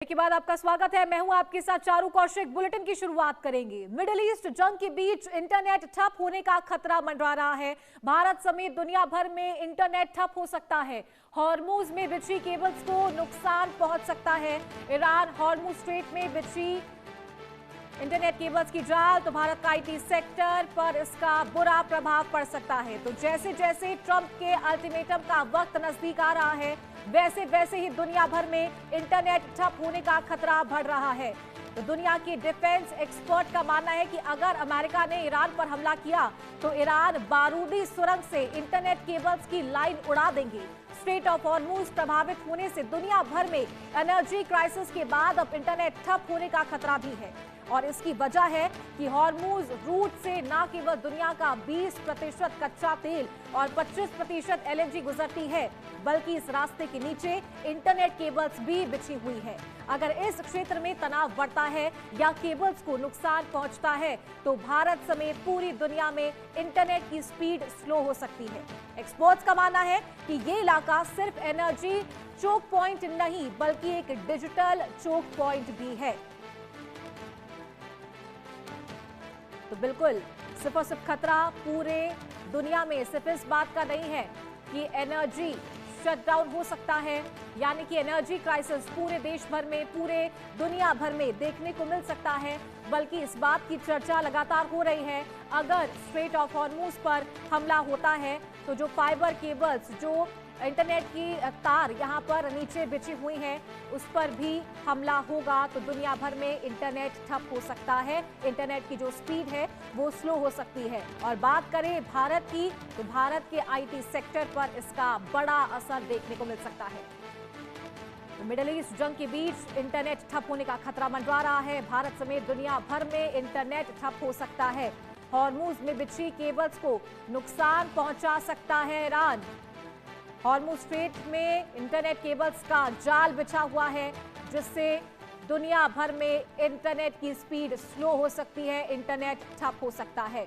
के बाद आपका स्वागत है। मैं हूं आपके साथ चारू कौशिक। बुलेटिन की शुरुआत करेंगे। मिडिल ईस्ट जंग के बीच इंटरनेट ठप होने का खतरा मंडरा रहा है। भारत समेत दुनिया भर में इंटरनेट ठप हो सकता है। हॉर्मुज में बिछी केबल्स को नुकसान पहुंच सकता है। ईरान हॉर्मुज स्ट्रेट में बिछी इंटरनेट केबल्स की जाल तो भारत का आईटी सेक्टर पर इसका बुरा प्रभाव पड़ सकता है। तो जैसे जैसे ट्रंप के अल्टीमेटम का वक्त नजदीक आ रहा है, वैसे वैसे ही दुनिया भर में इंटरनेट ठप होने का खतरा बढ़ रहा है। तो दुनिया के डिफेंस एक्सपर्ट का मानना है कि अगर अमेरिका ने ईरान पर हमला किया तो ईरान बारूदी सुरंग से इंटरनेट केबल्स की लाइन उड़ा देंगे। स्ट्रेट ऑफ हॉर्मुज प्रभावित होने से दुनिया भर में एनर्जी क्राइसिस के बाद अब इंटरनेट ठप होने का खतरा भी है। और इसकी वजह है कि हॉर्मुज रूट से न केवल दुनिया का 20% कच्चा तेल और 25% एलएनजी गुजरती है, बल्कि इस रास्ते के नीचे इंटरनेट केबल्स भी बिछी हुई है। अगर इस क्षेत्र में तनाव बढ़ता है या केबल्स को नुकसान पहुंचता है तो भारत समेत पूरी दुनिया में इंटरनेट की स्पीड स्लो हो सकती है। एक्सपर्ट्स का मानना है कि ये इलाका सिर्फ एनर्जी चोक पॉइंट नहीं बल्कि एक डिजिटल चोक पॉइंट भी है। तो बिल्कुल सिर्फ और सिर्फ खतरा पूरे दुनिया में सिर्फ इस बात का नहीं है कि एनर्जी शटडाउन हो सकता है, यानी कि एनर्जी क्राइसिस पूरे देश भर में, पूरे दुनिया भर में देखने को मिल सकता है, बल्कि इस बात की चर्चा लगातार हो रही है अगर स्ट्रेट ऑफ हॉर्मुज पर हमला होता है तो जो फाइबर केबल्स, जो इंटरनेट की तार यहाँ पर नीचे बिछी हुई हैं, उस पर भी हमला होगा तो दुनिया भर में इंटरनेट ठप हो सकता है। इंटरनेट की जो स्पीड है वो स्लो हो सकती है। और बात करें भारत की तो भारत के आईटी सेक्टर पर इसका बड़ा असर देखने को मिल सकता है। तो मिडिल ईस्ट जंग के बीच इंटरनेट ठप होने का खतरा मंडरा रहा है। भारत समेत दुनिया भर में इंटरनेट ठप हो सकता है। हॉर्मुज में बिछी केबल्स को नुकसान पहुंचा सकता है ईरान। हॉर्मुज स्ट्रेट में इंटरनेट केबल्स का जाल बिछा हुआ है, जिससे दुनिया भर में इंटरनेट की स्पीड स्लो हो सकती है, इंटरनेट ठप हो सकता है।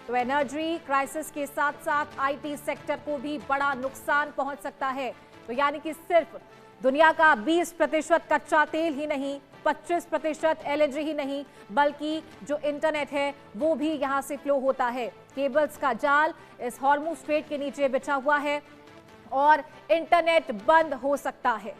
तो एनर्जी क्राइसिस के साथ साथ आईटी सेक्टर को भी बड़ा नुकसान पहुंच सकता है। तो यानी कि सिर्फ दुनिया का 20% कच्चा तेल ही नहीं, 25% एलएनजी ही नहीं, बल्कि जो इंटरनेट है वो भी यहां से फ्लो होता है। केबल्स का जाल इस हॉर्मुज स्ट्रेट के नीचे बिछा हुआ है और इंटरनेट बंद हो सकता है।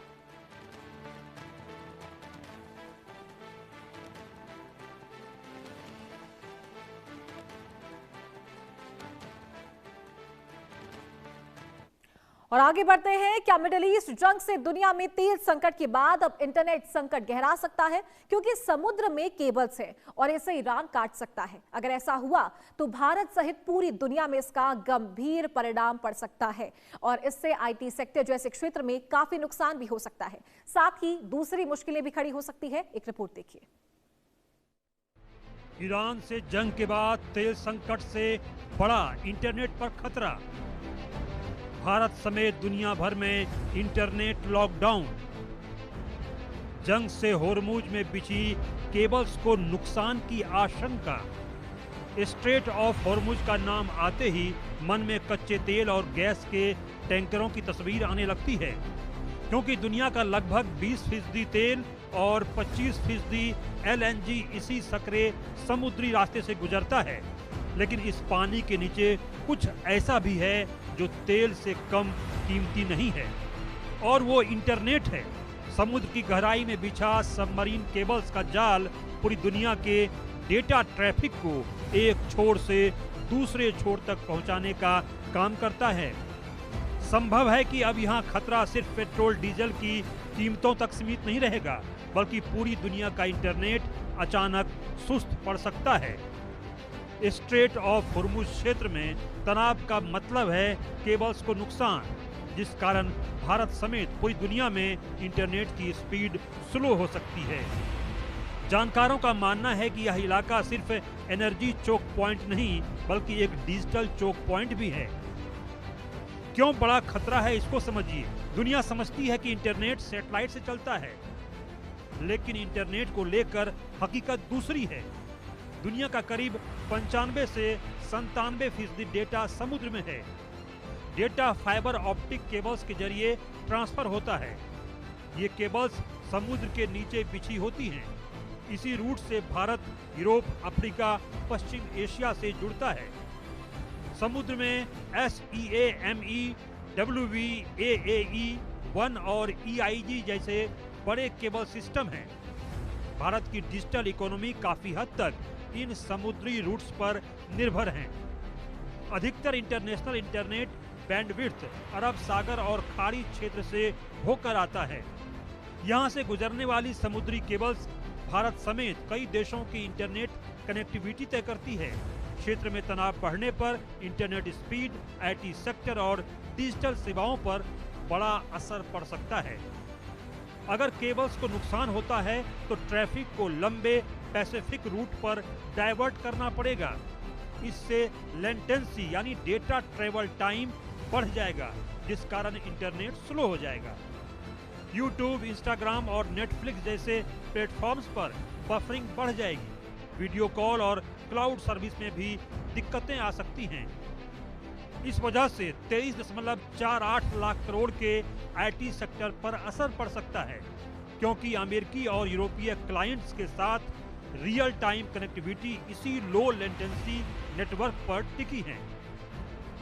और आगे बढ़ते हैं। क्या मिडिल ईस्ट जंग से दुनिया में तेल संकट के बाद अब इंटरनेट संकट गहरा सकता है, क्योंकि समुद्र में केबल्स है और इसे ईरान काट सकता है। अगर ऐसा हुआ तो भारत सहित पूरी दुनिया में इसका गंभीर परिणाम पड़ सकता है और इससे आईटी सेक्टर जैसे क्षेत्र में काफी नुकसान भी हो सकता है। साथ ही दूसरी मुश्किलें भी खड़ी हो सकती है। एक रिपोर्ट देखिए। ईरान से जंग के बाद तेल संकट से बड़ा इंटरनेट पर खतरा। भारत समेत दुनिया भर में इंटरनेट लॉकडाउन। जंग से हॉर्मुज में बिछी केबल्स को नुकसान की आशंका। स्ट्रेट ऑफ हॉर्मुज का नाम आते ही मन में कच्चे तेल और गैस के टैंकरों की तस्वीर आने लगती है, क्योंकि दुनिया का लगभग 20% तेल और 25% एलएनजी इसी सकरे समुद्री रास्ते से गुजरता है। लेकिन इस पानी के नीचे कुछ ऐसा भी है जो तेल से कम कीमती नहीं है, और वो इंटरनेट है। समुद्र की गहराई में बिछा सबमरीन केबल्स का जाल पूरी दुनिया के डेटा ट्रैफिक को एक छोर से दूसरे छोर तक पहुंचाने का काम करता है। संभव है कि अब यहाँ खतरा सिर्फ पेट्रोल डीजल की कीमतों तक सीमित नहीं रहेगा, बल्कि पूरी दुनिया का इंटरनेट अचानक सुस्त पड़ सकता है। स्ट्रेट ऑफ हॉर्मुज क्षेत्र में तनाव का मतलब है केबल्स को नुकसान, जिस कारण भारत समेत पूरी दुनिया में इंटरनेट की स्पीड स्लो हो सकती है। जानकारों का मानना है कि यह इलाका सिर्फ एनर्जी चोक पॉइंट नहीं बल्कि एक डिजिटल चोक पॉइंट भी है। क्यों बड़ा खतरा है इसको समझिए। दुनिया समझती है कि इंटरनेट सैटेलाइट से चलता है, लेकिन इंटरनेट को लेकर हकीकत दूसरी है। दुनिया का करीब 95 से 97% डेटा समुद्र में है। डेटा फाइबर ऑप्टिक केबल्स के जरिए ट्रांसफर होता है। ये केबल्स समुद्र के नीचे बिछी होती हैं। इसी रूट से भारत, यूरोप, अफ्रीका, पश्चिम एशिया से जुड़ता है। समुद्र में SEAME, WVAAE-1 और EIG जैसे बड़े केबल सिस्टम हैं। भारत की डिजिटल इकोनॉमी काफी हद तक इन समुद्री रूट्स पर निर्भर हैं। अधिकतर इंटरनेशनल इंटरनेट बैंडविड्थ अरब सागर और खाड़ी क्षेत्र से होकर आता है। यहां से गुजरने वाली समुद्री केबल्स भारत समेत कई देशों की इंटरनेट कनेक्टिविटी तय करती है। क्षेत्र में तनाव बढ़ने पर इंटरनेट स्पीड, IT सेक्टर और डिजिटल सेवाओं पर बड़ा असर पड़ सकता है। अगर केबल्स को नुकसान होता है तो ट्रैफिक को लंबे पैसिफिक रूट पर डाइवर्ट करना पड़ेगा। इससे लेटेंसी यानी डेटा ट्रेवल टाइम बढ़ जाएगा, जिस कारण इंटरनेट स्लो हो जाएगा। यूट्यूब, इंस्टाग्राम और नेटफ्लिक्स जैसे प्लेटफॉर्म्स पर बफरिंग बढ़ जाएगी। वीडियो कॉल और क्लाउड सर्विस में भी दिक्कतें आ सकती हैं। इस वजह से 23.48 लाख करोड़ के IT सेक्टर पर असर पड़ सकता है, क्योंकि अमेरिकी और यूरोपीय क्लाइंट्स के साथ रियल टाइम कनेक्टिविटी इसी लो लेटेंसी नेटवर्क पर टिकी है।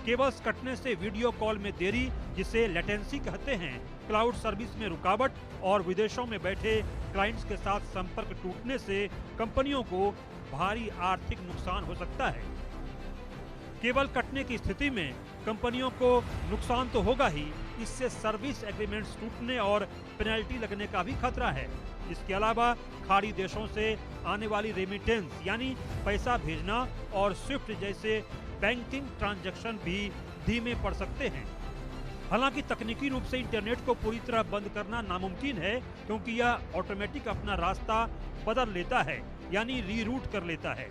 केबल्स कटने से वीडियो कॉल में देरी, जिसे लेटेंसी कहते हैं, क्लाउड सर्विस में रुकावट और विदेशों में बैठे क्लाइंट्स के साथ संपर्क टूटने से कंपनियों को भारी आर्थिक नुकसान हो सकता है। केबल कटने की स्थिति में कंपनियों को नुकसान तो होगा ही, इससे सर्विस एग्रीमेंट्स टूटने और पेनल्टी लगने का भी खतरा है। इसके अलावा खाड़ी देशों से आने वाली रेमिटेंस यानी पैसा भेजना और स्विफ्ट जैसे बैंकिंग ट्रांजैक्शन भी धीमे पड़ सकते हैं। हालांकि तकनीकी रूप से इंटरनेट को पूरी तरह बंद करना नामुमकिन है, क्योंकि यह ऑटोमेटिक अपना रास्ता बदल लेता है यानी रीरूट कर लेता है।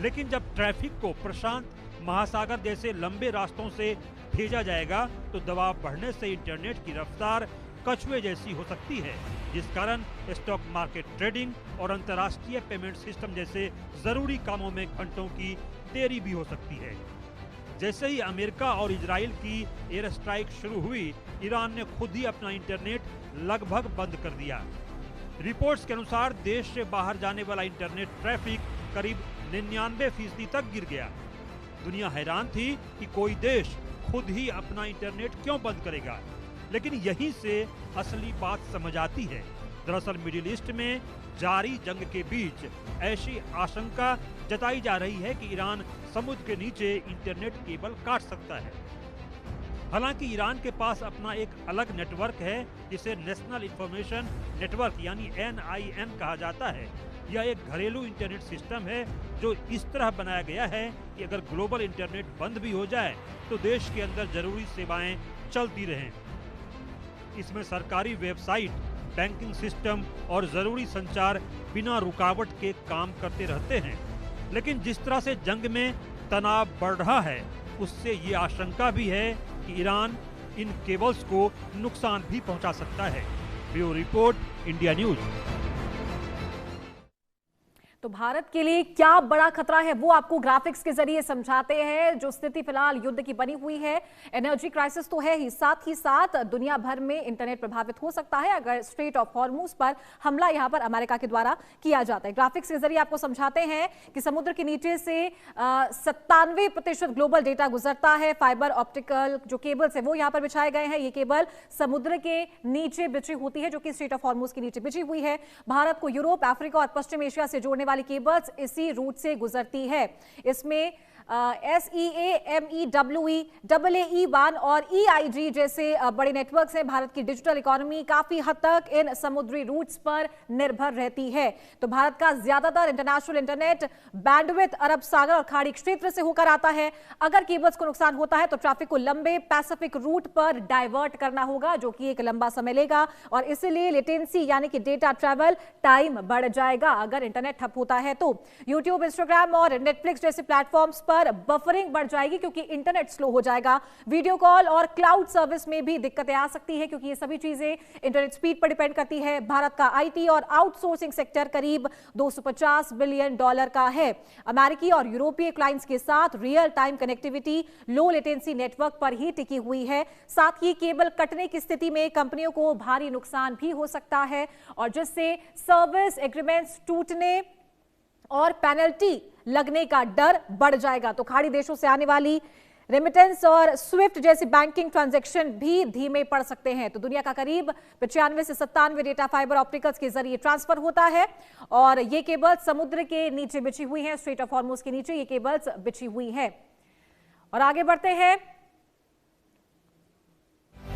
लेकिन जब ट्रैफिक को प्रशांत महासागर जैसे लंबे रास्तों से भेजा जाएगा तो दबाव बढ़ने से इंटरनेट की रफ्तार कछुए जैसी हो सकती है, जिस कारण स्टॉक मार्केट, ट्रेडिंग और अंतर्राष्ट्रीय पेमेंट सिस्टम जैसे जरूरी कामों में घंटों की देरी भी हो सकती है। जैसे ही अमेरिका और इजराइल की एयर स्ट्राइक शुरू हुई, ईरान ने खुद ही अपना इंटरनेट लगभग बंद कर दिया। रिपोर्ट्स के अनुसार देश से बाहर जाने वाला इंटरनेट ट्रैफिक करीब 99% तक गिर गया। दुनिया हैरान थी कि कोई देश खुद ही अपना इंटरनेट क्यों बंद करेगा, लेकिन यहीं से असली बात समझ आती है। दरअसल मिडिल ईस्ट में जारी जंग के बीच ऐसी आशंका जताई जा रही है कि ईरान समुद्र के नीचे इंटरनेट केबल काट सकता है। हालांकि ईरान के पास अपना एक अलग नेटवर्क है, जिसे नेशनल इंफॉर्मेशन नेटवर्क यानी NIN कहा जाता है। यह एक घरेलू इंटरनेट सिस्टम है जो इस तरह बनाया गया है कि अगर ग्लोबल इंटरनेट बंद भी हो जाए तो देश के अंदर जरूरी सेवाएं चलती रहें। इसमें सरकारी वेबसाइट, बैंकिंग सिस्टम और जरूरी संचार बिना रुकावट के काम करते रहते हैं। लेकिन जिस तरह से जंग में तनाव बढ़ रहा है, उससे ये आशंका भी है कि ईरान इन केबल्स को नुकसान भी पहुंचा सकता है। Bureau report, India news. तो भारत के लिए क्या बड़ा खतरा है वो आपको ग्राफिक्स के जरिए समझाते हैं। जो स्थिति फिलहाल युद्ध की बनी हुई है, एनर्जी क्राइसिस तो है ही साथ दुनिया भर में इंटरनेट प्रभावित हो सकता है अगर स्ट्रेट ऑफ हॉर्मुज पर हमला यहां पर अमेरिका के द्वारा किया जाता है। ग्राफिक्स के जरिए आपको समझाते हैं कि समुद्र के नीचे से 97% ग्लोबल डेटा गुजरता है। फाइबर ऑप्टिकल जो केबल्स है वो यहां पर बिछाए गए हैं। ये केबल समुद्र के नीचे बिछी होती है, जो कि स्ट्रेट ऑफ हॉर्मुज के नीचे बिछी हुई है। भारत को यूरोप, अफ्रीका और पश्चिम एशिया से जोड़ने वाली केबल्स इसी रूट से गुजरती है। इसमें SEAME, WVAAE-1 और EIG जैसे बड़े नेटवर्क्स हैं। भारत की डिजिटल इकोनॉमी काफी हद तक इन समुद्री रूट्स पर निर्भर रहती है। तो भारत का ज्यादातर इंटरनेशनल इंटरनेट बैंडविड्थ अरब सागर और खाड़ी क्षेत्र से होकर आता है। अगर केबल्स को नुकसान होता है तो ट्रैफिक को लंबे पैसिफिक रूट पर डाइवर्ट करना होगा, जो कि एक लंबा समय लेगा और इसलिए लेटेंसी यानी कि डेटा ट्रैवल टाइम बढ़ जाएगा अगर इंटरनेट ठप होता है। तो यूट्यूब, इंस्टाग्राम और नेटफ्लिक्स जैसे प्लेटफॉर्म्स पर बफरिंग बढ़ जाएगी क्योंकि इंटरनेट स्लो हो जाएगा। वीडियो कॉल और क्लाउड सर्विस में भी दिक्कतें आ सकती है क्योंकि ये सभी चीजें इंटरनेट स्पीड पर डिपेंड करती है। भारत का आईटी और आउटसोर्सिंग सेक्टर करीब $250 बिलियन का है। अमेरिकी और यूरोपीय क्लाइंट्स के साथ real time connectivity low latency network पर ही टिकी हुई है। साथ ही केबल कटने की स्थिति में कंपनियों को भारी नुकसान भी हो सकता है और जिससे सर्विस एग्रीमेंट्स टूटने और पेनल्टी लगने का डर बढ़ जाएगा। तो खाड़ी देशों से आने वाली रेमिटेंस और स्विफ्ट जैसी बैंकिंग ट्रांजैक्शन भी धीमे पड़ सकते हैं। तो दुनिया का करीब 95 से 97 डेटा फाइबर ऑप्टिकल्स के जरिए ट्रांसफर होता है और ये केबल्स समुद्र के नीचे बिछी हुई हैं। स्ट्रेट ऑफ हॉर्मुज के नीचे ये केबल्स बिछी हुई है। और आगे बढ़ते हैं।